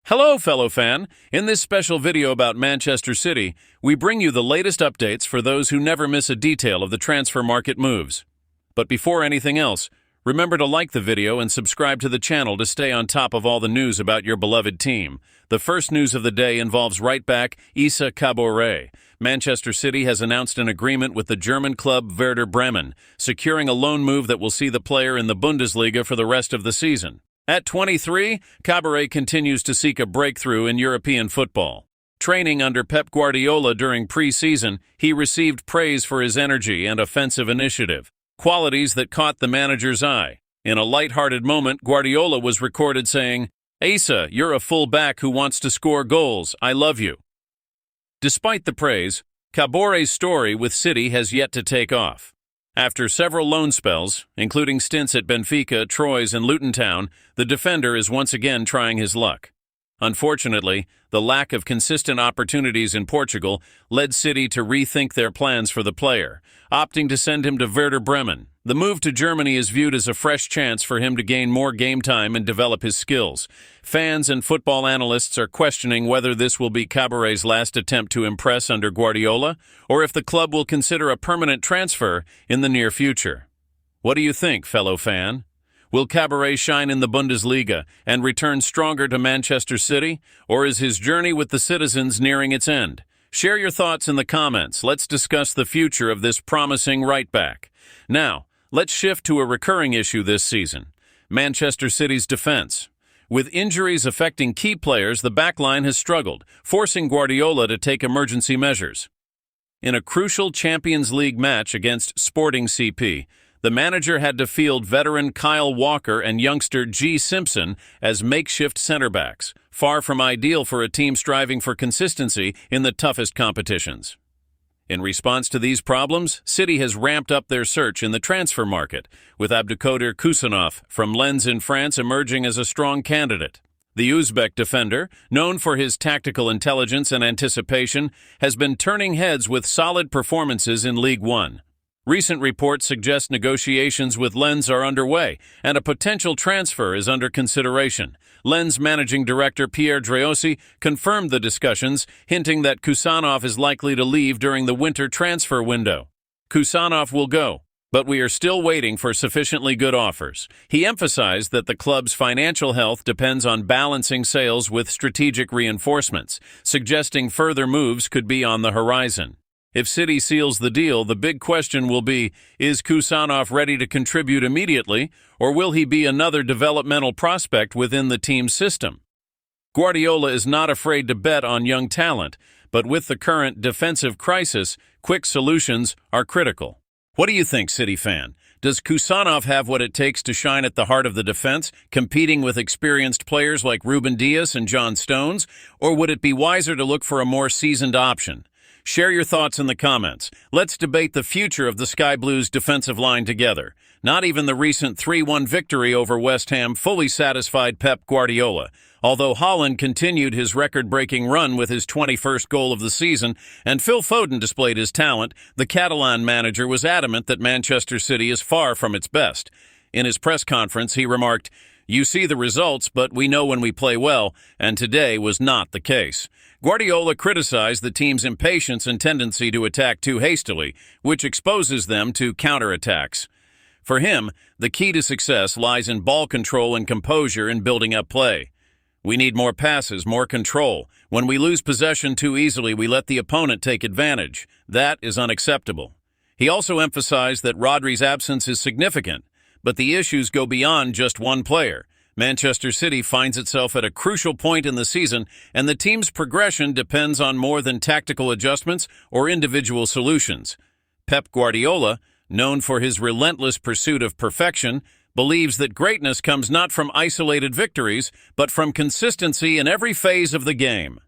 Hello, fellow fan! In this special video about Manchester City, we bring you the latest updates for those who never miss a detail of the transfer market moves. But before anything else, remember to like the video and subscribe to the channel to stay on top of all the news about your beloved team. The first news of the day involves right-back Issa Kabore. Manchester City has announced an agreement with the German club Werder Bremen, securing a loan move that will see the player in the Bundesliga for the rest of the season. At 23, Kabore continues to seek a breakthrough in European football. Training under Pep Guardiola during pre-season, he received praise for his energy and offensive initiative, qualities that caught the manager's eye. In a light-hearted moment, Guardiola was recorded saying, "Issa, you're a full-back who wants to score goals. I love you." Despite the praise, Kabore's story with City has yet to take off. After several loan spells, including stints at Benfica, Troyes, and Luton Town, the defender is once again trying his luck. Unfortunately, the lack of consistent opportunities in Portugal led City to rethink their plans for the player, opting to send him to Werder Bremen. The move to Germany is viewed as a fresh chance for him to gain more game time and develop his skills. Fans and football analysts are questioning whether this will be Kabore's last attempt to impress under Guardiola, or if the club will consider a permanent transfer in the near future. What do you think, fellow fan? Will Kabore shine in the Bundesliga and return stronger to Manchester City, or is his journey with the citizens nearing its end? Share your thoughts in the comments. Let's discuss the future of this promising right-back. Now, let's shift to a recurring issue this season: Manchester City's defense. With injuries affecting key players, the backline has struggled, forcing Guardiola to take emergency measures. In a crucial Champions League match against Sporting CP, the manager had to field veteran Kyle Walker and youngster G. Simpson as makeshift center-backs, far from ideal for a team striving for consistency in the toughest competitions. In response to these problems, City has ramped up their search in the transfer market, with Abdelkader Kusanov from Lens in France emerging as a strong candidate. The Uzbek defender, known for his tactical intelligence and anticipation, has been turning heads with solid performances in League One. Recent reports suggest negotiations with Lens are underway, and a potential transfer is under consideration. Lens managing director Pierre Dreossi confirmed the discussions, hinting that Kusanov is likely to leave during the winter transfer window. Kusanov will go, but we are still waiting for sufficiently good offers. He emphasized that the club's financial health depends on balancing sales with strategic reinforcements, suggesting further moves could be on the horizon. If City seals the deal, the big question will be, is Kusanov ready to contribute immediately, or will he be another developmental prospect within the team's system? Guardiola is not afraid to bet on young talent, but with the current defensive crisis, quick solutions are critical. What do you think, City fan? Does Kusanov have what it takes to shine at the heart of the defense, competing with experienced players like Ruben Dias and John Stones, or would it be wiser to look for a more seasoned option? Share your thoughts in the comments. Let's debate the future of the Sky Blues defensive line together. Not even the recent 3-1 victory over West Ham fully satisfied Pep Guardiola. Although Haaland continued his record-breaking run with his 21st goal of the season, and Phil Foden displayed his talent, the Catalan manager was adamant that Manchester City is far from its best. In his press conference, he remarked, "You see the results, but we know when we play well, and today was not the case." Guardiola criticized the team's impatience and tendency to attack too hastily, which exposes them to counterattacks. For him, the key to success lies in ball control and composure in building up play. "We need more passes, more control. When we lose possession too easily, we let the opponent take advantage. That is unacceptable." He also emphasized that Rodri's absence is significant, but the issues go beyond just one player. Manchester City finds itself at a crucial point in the season, and the team's progression depends on more than tactical adjustments or individual solutions. Pep Guardiola, known for his relentless pursuit of perfection, believes that greatness comes not from isolated victories, but from consistency in every phase of the game.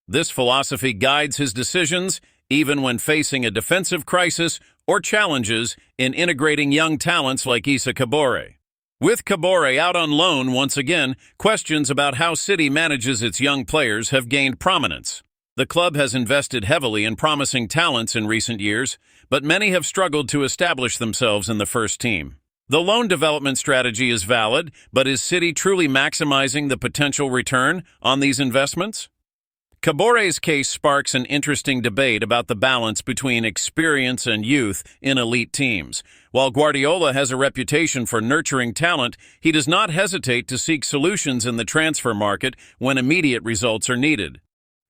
This philosophy guides his decisions, even when facing a defensive crisis or challenges in integrating young talents like Issa Kabore. With Kabore out on loan once again, questions about how City manages its young players have gained prominence. The club has invested heavily in promising talents in recent years, but many have struggled to establish themselves in the first team. The loan development strategy is valid, but is City truly maximizing the potential return on these investments? Kabore's case sparks an interesting debate about the balance between experience and youth in elite teams. While Guardiola has a reputation for nurturing talent, he does not hesitate to seek solutions in the transfer market when immediate results are needed.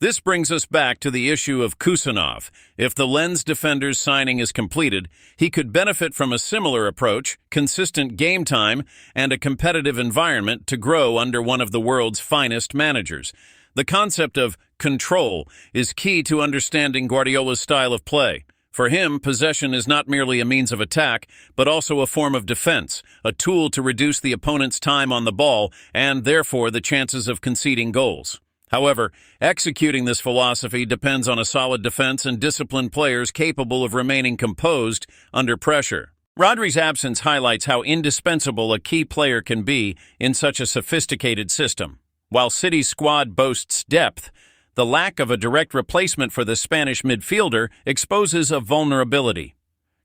This brings us back to the issue of Kusanov. If the Lens defender's signing is completed, he could benefit from a similar approach, consistent game time, and a competitive environment to grow under one of the world's finest managers. The concept of control is key to understanding Guardiola's style of play. For him, possession is not merely a means of attack, but also a form of defense, a tool to reduce the opponent's time on the ball and, therefore, the chances of conceding goals. However, executing this philosophy depends on a solid defense and disciplined players capable of remaining composed under pressure. Rodri's absence highlights how indispensable a key player can be in such a sophisticated system. While City's squad boasts depth, the lack of a direct replacement for the Spanish midfielder exposes a vulnerability.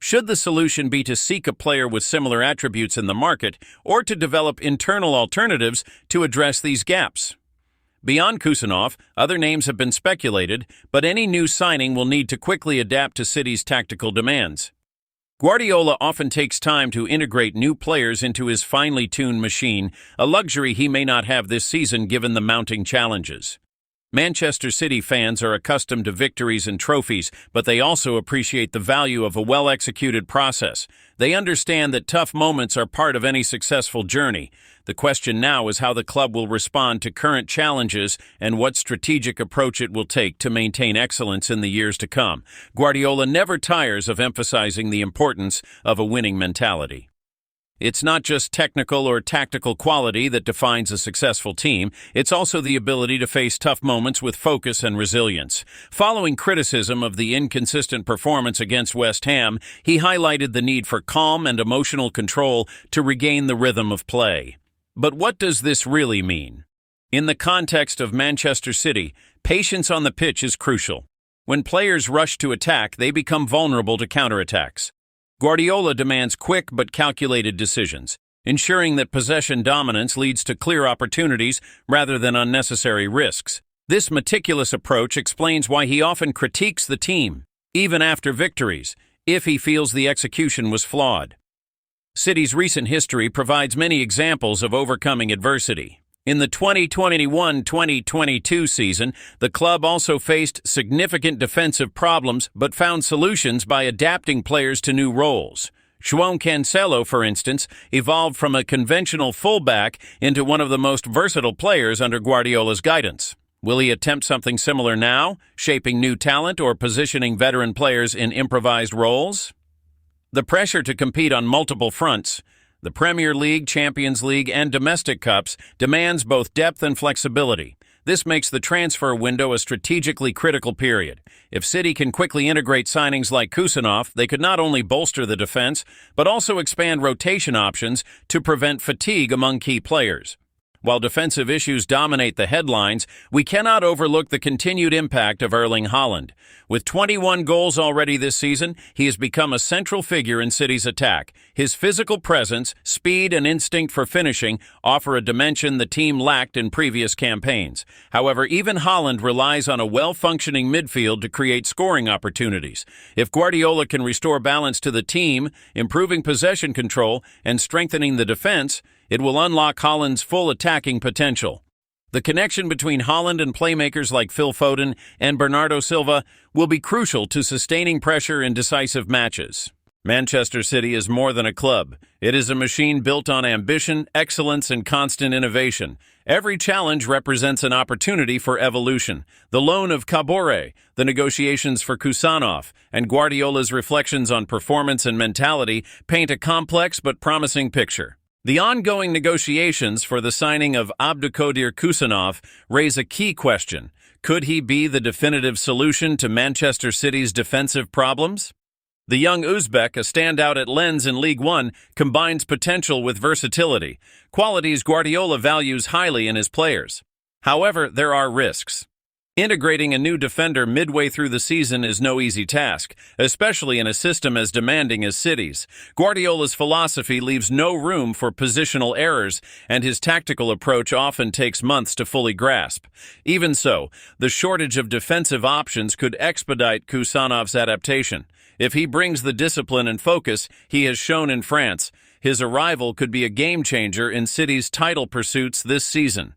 Should the solution be to seek a player with similar attributes in the market, or to develop internal alternatives to address these gaps? Beyond Kusanov, other names have been speculated, but any new signing will need to quickly adapt to City's tactical demands. Guardiola often takes time to integrate new players into his finely tuned machine, a luxury he may not have this season given the mounting challenges. Manchester City fans are accustomed to victories and trophies, but they also appreciate the value of a well-executed process. They understand that tough moments are part of any successful journey. The question now is how the club will respond to current challenges and what strategic approach it will take to maintain excellence in the years to come. Guardiola never tires of emphasizing the importance of a winning mentality. It's not just technical or tactical quality that defines a successful team, it's also the ability to face tough moments with focus and resilience. Following criticism of the inconsistent performance against West Ham, he highlighted the need for calm and emotional control to regain the rhythm of play. But what does this really mean? In the context of Manchester City, patience on the pitch is crucial. When players rush to attack, they become vulnerable to counterattacks. Guardiola demands quick but calculated decisions, ensuring that possession dominance leads to clear opportunities rather than unnecessary risks. This meticulous approach explains why he often critiques the team, even after victories, if he feels the execution was flawed. City's recent history provides many examples of overcoming adversity. In the 2021-2022 season, the club also faced significant defensive problems but found solutions by adapting players to new roles. João Cancelo, for instance, evolved from a conventional fullback into one of the most versatile players under Guardiola's guidance. Will he attempt something similar now, shaping new talent or positioning veteran players in improvised roles? The pressure to compete on multiple fronts, the Premier League, Champions League, and domestic cups, demands both depth and flexibility. This makes the transfer window a strategically critical period. If City can quickly integrate signings like Kusanov, they could not only bolster the defense, but also expand rotation options to prevent fatigue among key players. While defensive issues dominate the headlines, we cannot overlook the continued impact of Erling Haaland. With 21 goals already this season, he has become a central figure in City's attack. His physical presence, speed, and instinct for finishing offer a dimension the team lacked in previous campaigns. However, even Haaland relies on a well-functioning midfield to create scoring opportunities. If Guardiola can restore balance to the team, improving possession control, and strengthening the defense, it will unlock Haaland's full attacking potential. The connection between Haaland and playmakers like Phil Foden and Bernardo Silva will be crucial to sustaining pressure in decisive matches. Manchester City is more than a club. It is a machine built on ambition, excellence, and constant innovation. Every challenge represents an opportunity for evolution. The loan of Kabore, the negotiations for Kusanov, and Guardiola's reflections on performance and mentality paint a complex but promising picture. The ongoing negotiations for the signing of Abdulkadir Kusanov raise a key question. Could he be the definitive solution to Manchester City's defensive problems? The young Uzbek, a standout at Lens in League One, combines potential with versatility, qualities Guardiola values highly in his players. However, there are risks. Integrating a new defender midway through the season is no easy task, especially in a system as demanding as City's. Guardiola's philosophy leaves no room for positional errors, and his tactical approach often takes months to fully grasp. Even so, the shortage of defensive options could expedite Kusanov's adaptation. If he brings the discipline and focus he has shown in France, his arrival could be a game-changer in City's title pursuits this season.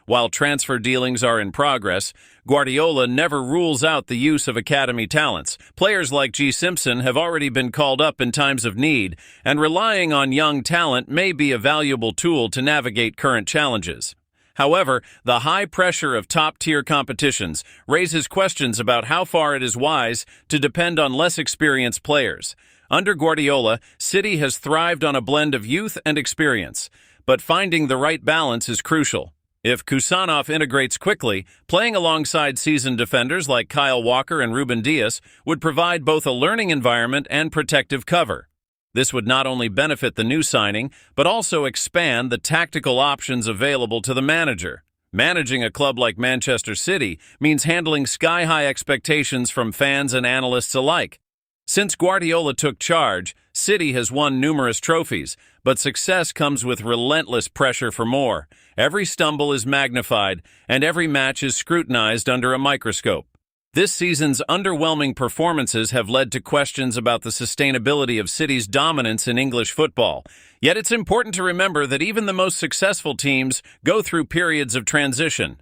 While transfer dealings are in progress, Guardiola never rules out the use of academy talents. Players like G. Simpson have already been called up in times of need, and relying on young talent may be a valuable tool to navigate current challenges. However, the high pressure of top-tier competitions raises questions about how far it is wise to depend on less experienced players. Under Guardiola, City has thrived on a blend of youth and experience, but finding the right balance is crucial. If Kusanov integrates quickly, playing alongside seasoned defenders like Kyle Walker and Ruben Dias would provide both a learning environment and protective cover. This would not only benefit the new signing, but also expand the tactical options available to the manager. Managing a club like Manchester City means handling sky-high expectations from fans and analysts alike. Since Guardiola took charge, City has won numerous trophies, but success comes with relentless pressure for more. Every stumble is magnified, and every match is scrutinized under a microscope. This season's underwhelming performances have led to questions about the sustainability of City's dominance in English football. Yet it's important to remember that even the most successful teams go through periods of transition.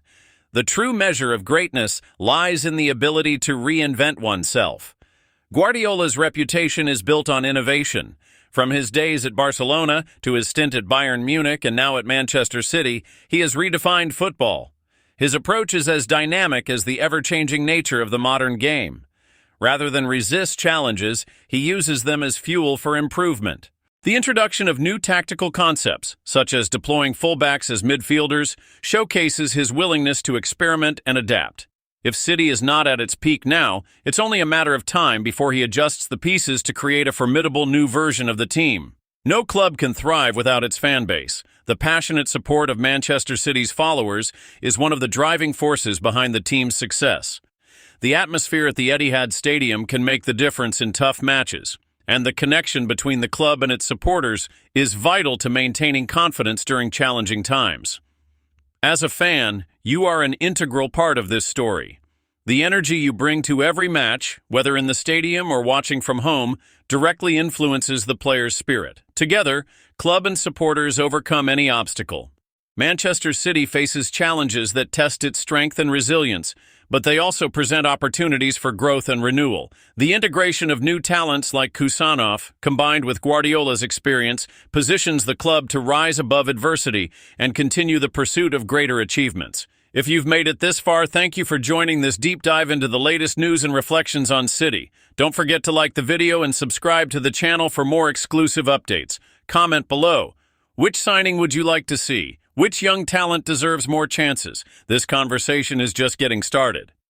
The true measure of greatness lies in the ability to reinvent oneself. Guardiola's reputation is built on innovation. From his days at Barcelona to his stint at Bayern Munich and now at Manchester City, he has redefined football. His approach is as dynamic as the ever-changing nature of the modern game. Rather than resist challenges, he uses them as fuel for improvement. The introduction of new tactical concepts, such as deploying fullbacks as midfielders, showcases his willingness to experiment and adapt. If City is not at its peak now, it's only a matter of time before he adjusts the pieces to create a formidable new version of the team. No club can thrive without its fan base. The passionate support of Manchester City's followers is one of the driving forces behind the team's success. The atmosphere at the Etihad Stadium can make the difference in tough matches, and the connection between the club and its supporters is vital to maintaining confidence during challenging times. As a fan, you are an integral part of this story. The energy you bring to every match, whether in the stadium or watching from home, directly influences the players' spirit. Together, club and supporters overcome any obstacle. Manchester City faces challenges that test its strength and resilience, but they also present opportunities for growth and renewal. The integration of new talents like Kusanov, combined with Guardiola's experience, positions the club to rise above adversity and continue the pursuit of greater achievements. If you've made it this far, thank you for joining this deep dive into the latest news and reflections on City. Don't forget to like the video and subscribe to the channel for more exclusive updates. Comment below. Which signing would you like to see? Which young talent deserves more chances? This conversation is just getting started.